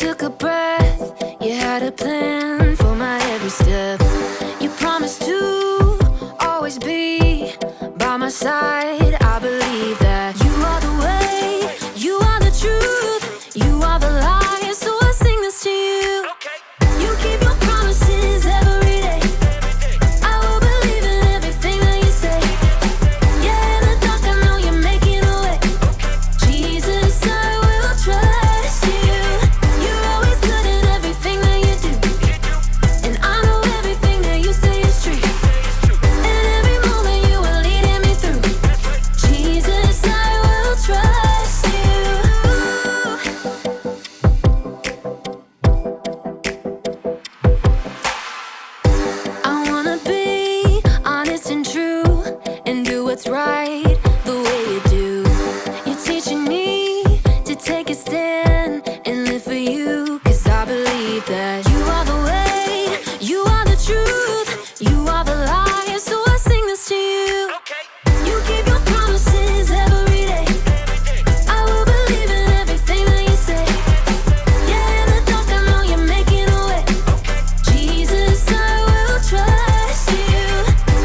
took a breath, you had a plan for my every step. You promised to always be by my side. I believe that you are the way, you are the truth, you are the light. So I sing this to you. You keep your promises every day. I will believe in everything that you say. Yeah, in the dark I know you're making a way. Jesus, I will trust you. You're always good at everything that you do. And I know everything that you say is true. And every moment you are leading me through. Jesus, I will trust you. I wanna be honest and true and do what's right the way you do. You're teaching me to take a stand and live for you. 'Cause I believe that you are the way, you are the truth, you are the light. So I sing this to you. You keep your promises every day. I will believe in everything that you say. Yeah, in the dark I know you're making a way. Jesus, I will trust you.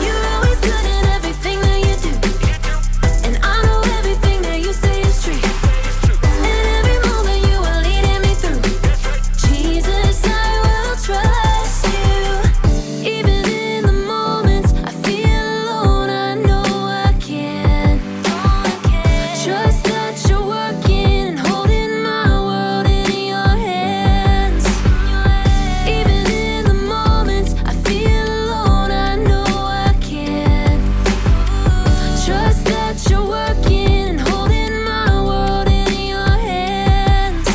You're always good at everything that you do. And I know everything that you say is true. And every moment you are leading me through. Jesus, I will trust you. Even in the moments I feel alone, I know I can. Trust that you're working and holding my world in your hands. Even in the moments I feel alone, I know I can. Trust that you're working and holding my world in your hands.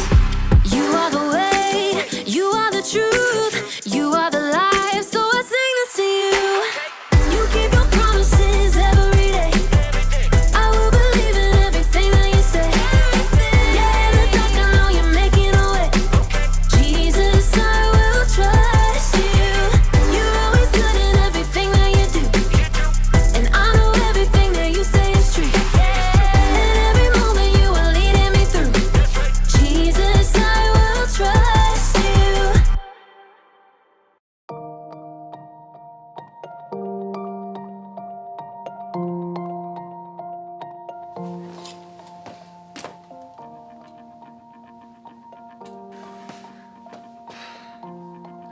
You are the way, you are the truth, you are the life. So I sing this to you. You keep your promises every day. I will believe in everything that you say. Yeah, in the dark I know you're making a way. Jesus, I will trust you. You're always good at everything that you do. And I know everything that you say is true. And every moment you are leading me through. Jesus, I will trust you.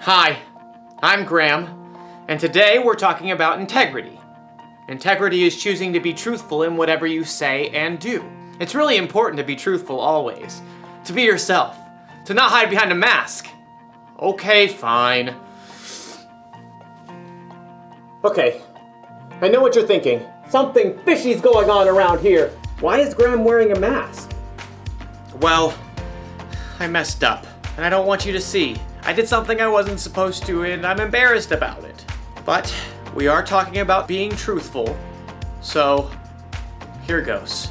Hi, I'm Graham, and today we're talking about integrity. Integrity is choosing to be truthful in whatever you say and do. It's really important to be truthful always, to be yourself, to not hide behind a mask. Okay, fine. Okay, I know what you're thinking. Something fishy's going on around here. Why is Graham wearing a mask? Well, I messed up, and I don't want you to see. I did something I wasn't supposed to, and I'm embarrassed about it. But we are talking about being truthful, so here goes.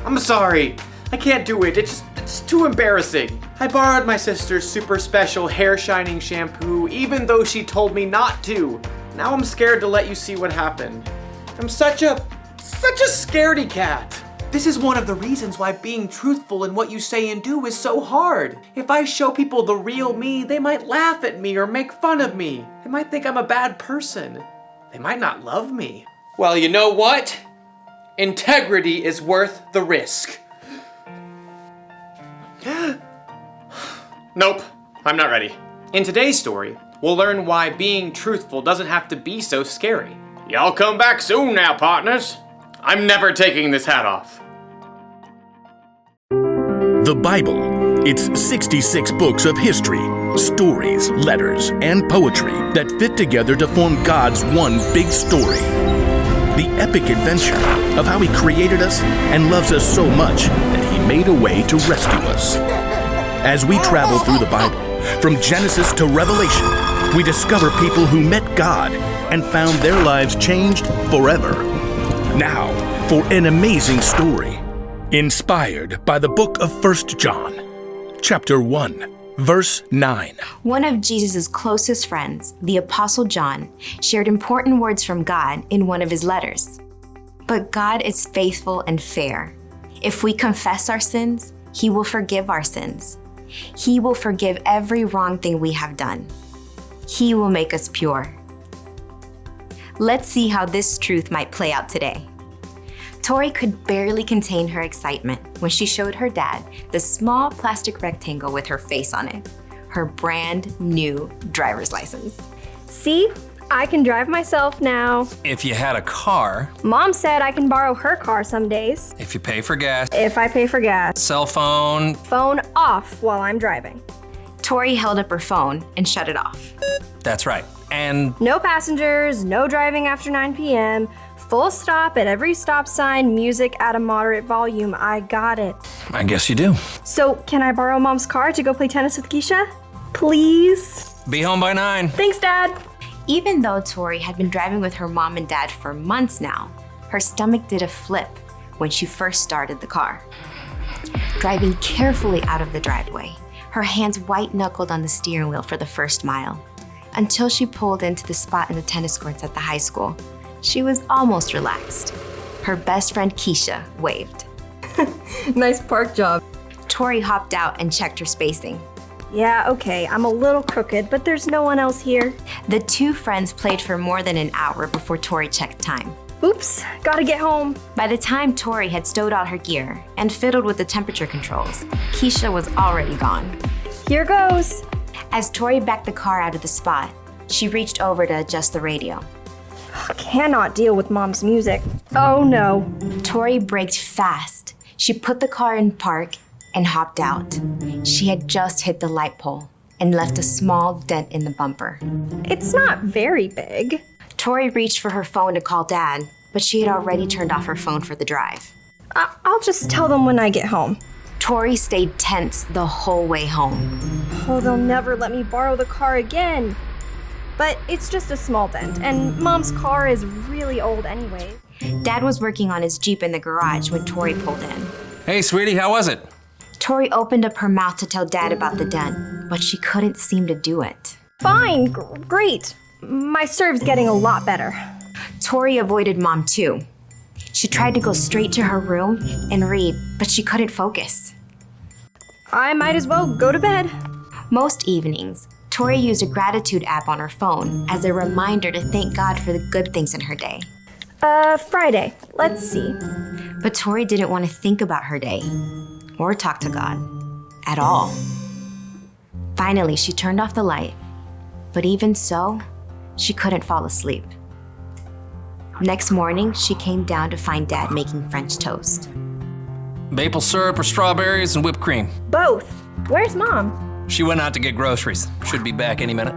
I'm sorry. I can't do it. It's too embarrassing. I borrowed my sister's super special hair shining shampoo, even though she told me not to. Now I'm scared to let you see what happened. I'm such a scaredy cat. This is one of the reasons why being truthful in what you say and do is so hard. If I show people the real me, they might laugh at me or make fun of me. They might think I'm a bad person. They might not love me. Well, you know what? Integrity is worth the risk. Nope, I'm not ready. In today's story, we'll learn why being truthful doesn't have to be so scary. Y'all come back soon now, partners. I'm never taking this hat off. The Bible. It's 66 books of history, stories, letters, and poetry that fit together to form God's one big story. The epic adventure of how He created us and loves us so much that He made a way to rescue us. As we travel through the Bible, from Genesis to Revelation, we discover people who met God and found their lives changed forever. Now, for an amazing story, inspired by the book of 1 John, chapter 1, verse 9. One of Jesus' closest friends, the Apostle John, shared important words from God in one of his letters. But God is faithful and fair. If we confess our sins, He will forgive our sins. He will forgive every wrong thing we have done. He will make us pure. Let's see how this truth might play out today. Tori could barely contain her excitement when she showed her dad the small plastic rectangle with her face on it, her brand new driver's license. See? I can drive myself now. If you had a car, Mom said I can borrow her car some days. if you pay for gas, If I pay for gas. cell phone, Phone off while I'm driving. Tori held up her phone and shut it off. that's right. And No passengers, no driving after 9 p.m., full stop at every stop sign, music at a moderate volume. I got it. I guess you do. So, can I borrow Mom's car to go play tennis with Keisha? Please? Be home by 9. Thanks, Dad. Even though Tori had been driving with her mom and dad for months now, her stomach did a flip when she first started the car. Driving carefully out of the driveway, her hands white-knuckled on the steering wheel for the first mile. Until she pulled into the spot in the tennis courts at the high school, she was almost relaxed. Her best friend Keisha waved. Nice park job. Tori hopped out and checked her spacing. Yeah, okay, I'm a little crooked, but there's no one else here. The two friends played for more than an hour before Tori checked time. Oops, gotta get home. By the time Tori had stowed out her gear and fiddled with the temperature controls, Keisha was already gone. Here goes. As Tori backed the car out of the spot, she reached over to adjust the radio. Cannot deal with Mom's music. Oh no. Tori braked fast. She put the car in park and hopped out. She had just hit the light pole and left a small dent in the bumper. It's not very big. Tori reached for her phone to call Dad, but she had already turned off her phone for the drive. I'll just tell them when I get home. Tori stayed tense the whole way home. Oh, they'll never let me borrow the car again. But it's just a small dent, and Mom's car is really old anyway. Dad was working on his Jeep in the garage when Tori pulled in. Hey, sweetie, how was it? Tori opened up her mouth to tell Dad about the dent, but she couldn't seem to do it. Fine, great. My serve's getting a lot better. Tori avoided Mom too. She tried to go straight to her room and read, but she couldn't focus. I might as well go to bed. Most evenings, Tori used a gratitude app on her phone as a reminder to thank God for the good things in her day. Friday. Let's see. But Tori didn't want to think about her day or talk to God at all. Finally, she turned off the light, but even so, she couldn't fall asleep. Next morning, she came down to find Dad making French toast. Maple syrup or strawberries and whipped cream. Both. Where's Mom? She went out to get groceries. Should be back any minute.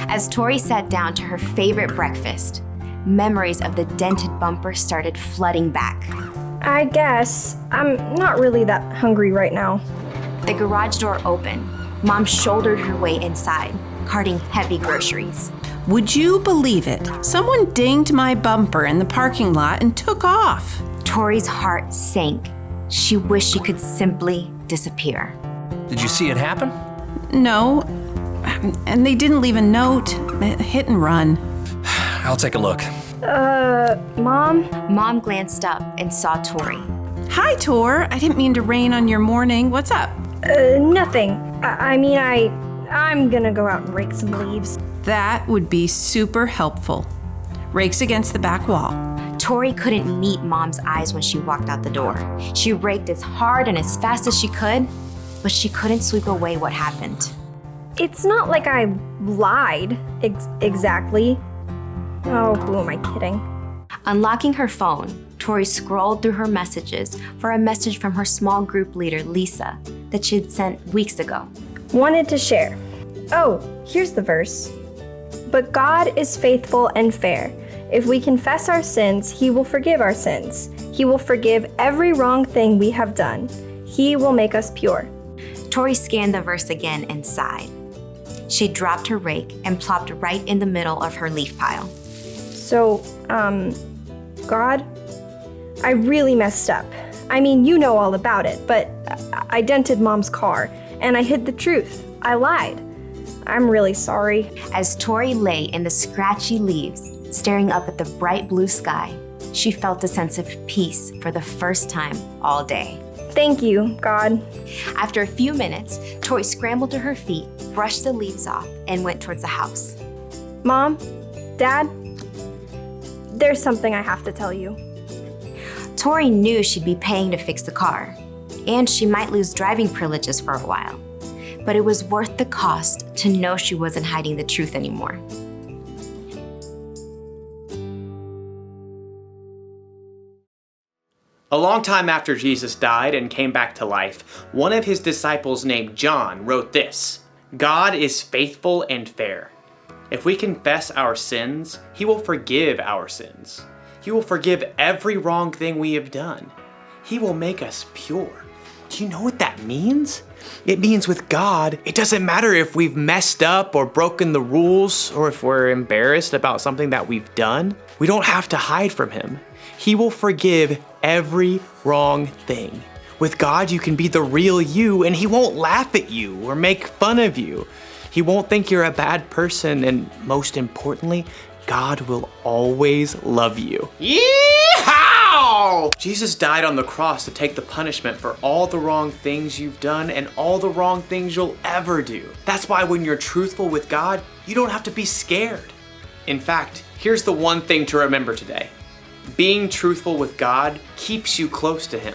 As Tori sat down to her favorite breakfast, memories of the dented bumper started flooding back. I guess. I'm not really that hungry right now. The garage door opened. Mom shouldered her way inside, carting heavy groceries. Would you believe it? Someone dinged my bumper in the parking lot and took off. Tori's heart sank. She wished she could simply disappear. Did you see it happen? No, and they didn't leave a note. Hit and run. I'll take a look. Mom? Mom glanced up and saw Tori. Hi, Tor. I didn't mean to rain on your morning. What's up? Nothing. I'm gonna go out and rake some leaves. That would be super helpful. Rakes against the back wall. Tori couldn't meet Mom's eyes when she walked out the door. She raked as hard and as fast as she could, but she couldn't sweep away what happened. It's not like I lied exactly. Oh, who am I kidding? Unlocking her phone, Tori scrolled through her messages for a message from her small group leader, Lisa, that she had sent weeks ago. Wanted to share. Oh, here's the verse. But God is faithful and fair. If we confess our sins, He will forgive our sins. He will forgive every wrong thing we have done. He will make us pure. Tori scanned the verse again and sighed. She dropped her rake and plopped right in the middle of her leaf pile. So, God, I really messed up. I mean, you know all about it, but I dented Mom's car, and I hid the truth. I lied. I'm really sorry. As Tori lay in the scratchy leaves, staring up at the bright blue sky, She felt a sense of peace for the first time all day. Thank you, God. After a few minutes, Tori scrambled to her feet, brushed the leaves off, and went towards the house. Mom, Dad, there's something I have to tell you. Tori knew she'd be paying to fix the car, and she might lose driving privileges for a while. But it was worth the cost to know she wasn't hiding the truth anymore. A long time after Jesus died and came back to life, one of his disciples named John wrote this: "God is faithful and fair. If we confess our sins, he will forgive our sins. He will forgive every wrong thing we have done. He will make us pure." Do you know what that means? It means with God, it doesn't matter if we've messed up or broken the rules or if we're embarrassed about something that we've done. We don't have to hide from him. He will forgive every wrong thing. With God, you can be the real you and he won't laugh at you or make fun of you. He won't think you're a bad person, and most importantly, God will always love you. Yeehaw! Jesus died on the cross to take the punishment for all the wrong things you've done and all the wrong things you'll ever do. That's why when you're truthful with God, you don't have to be scared. In fact, here's the one thing to remember today. Being truthful with God keeps you close to him.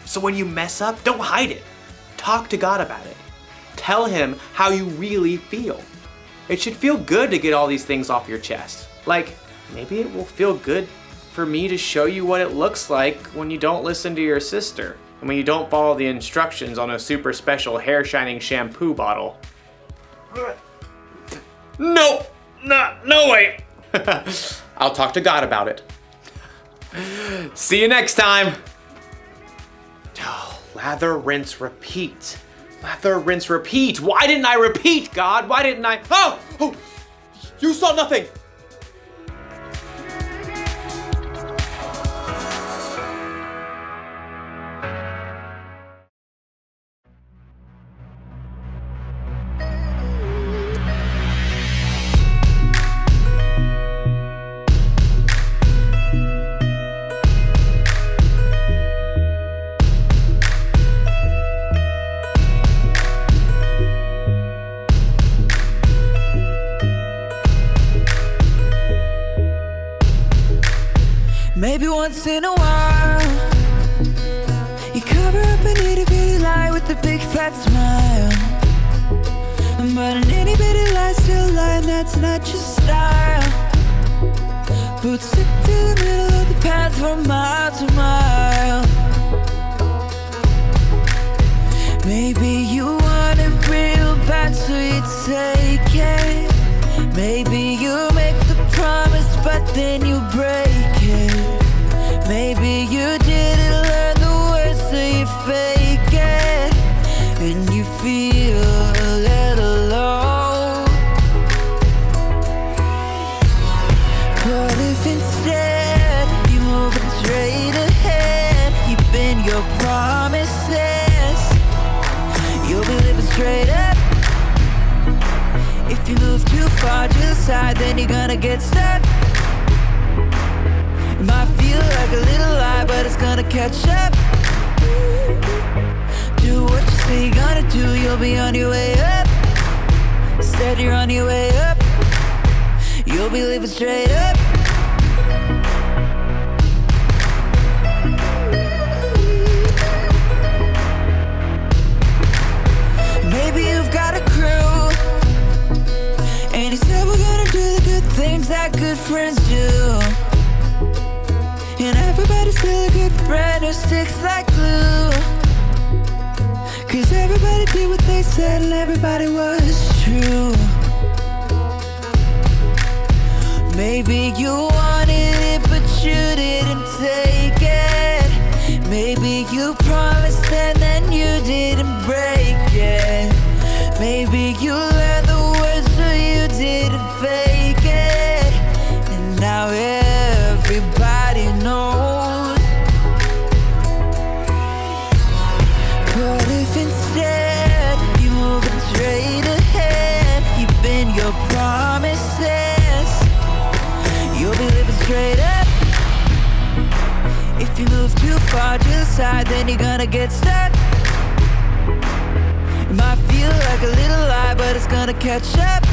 So when you mess up, don't hide it. Talk to God about it. Tell him how you really feel. It should feel good to get all these things off your chest. Like, maybe it will feel good for me to show you what it looks like when you don't listen to your sister and when you don't follow the instructions on a super special hair shining shampoo bottle. No way. I'll talk to God about it. See you next time. Oh, lather, rinse, repeat. Lather, rinse, repeat. Why didn't I repeat, God? Why didn't I? Oh, you saw nothing. Maybe once in a while you cover up an itty bitty lie with a big fat smile. But an itty bitty lie still lie, and that's not your style. But stick to the middle of the path from mile to mile. Maybe you want it real bad, so you take it. Maybe you make the promise, but then you break it. Maybe you didn't learn the words, so you fake it. And you feel a little low. But if instead you move straight ahead, keep in your promises, you'll be living straight up. If you move too far to the side, then you're gonna get stuck. It might feel like a little lie, but it's gonna catch up. Do what you say you're gonna do, you'll be on your way up. Instead you're on your way up. You'll be living straight up. Maybe you've got a crew, and he's never gonna do the good things that good friends do. And everybody's still a good friend who sticks like glue. Cause everybody did what they said and everybody was true. Maybe you wanted it but you didn't take it. Maybe you promised and then you didn't break it. Maybe you learned the words so you didn't fake it. And now everybody knows. But if instead you move straight ahead, keeping your promises, you'll be living straight up. far to the side, then you're gonna get stuck. It might feel like a little lie, but it's gonna catch up.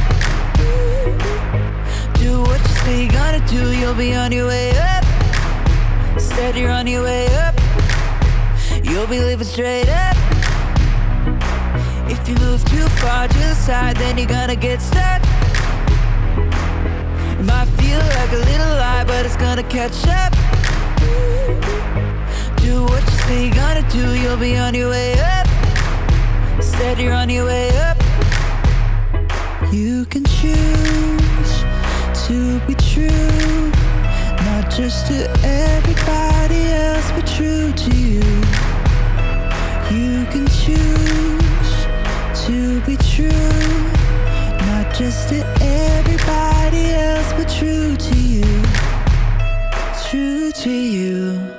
Do what you say you're gonna do, you'll be on your way up. Instead you're on your way up. You'll be living straight up. If you move too far to the side, then you're gonna get stuck. It might feel like a little lie, but it's gonna catch up. Do what you say you're gonna do, you'll be on your way up. Instead you're on your way up. You can choose to be true, not just to everybody else, but true to you. You can choose to be true, not just to everybody else, but true to you. True to you.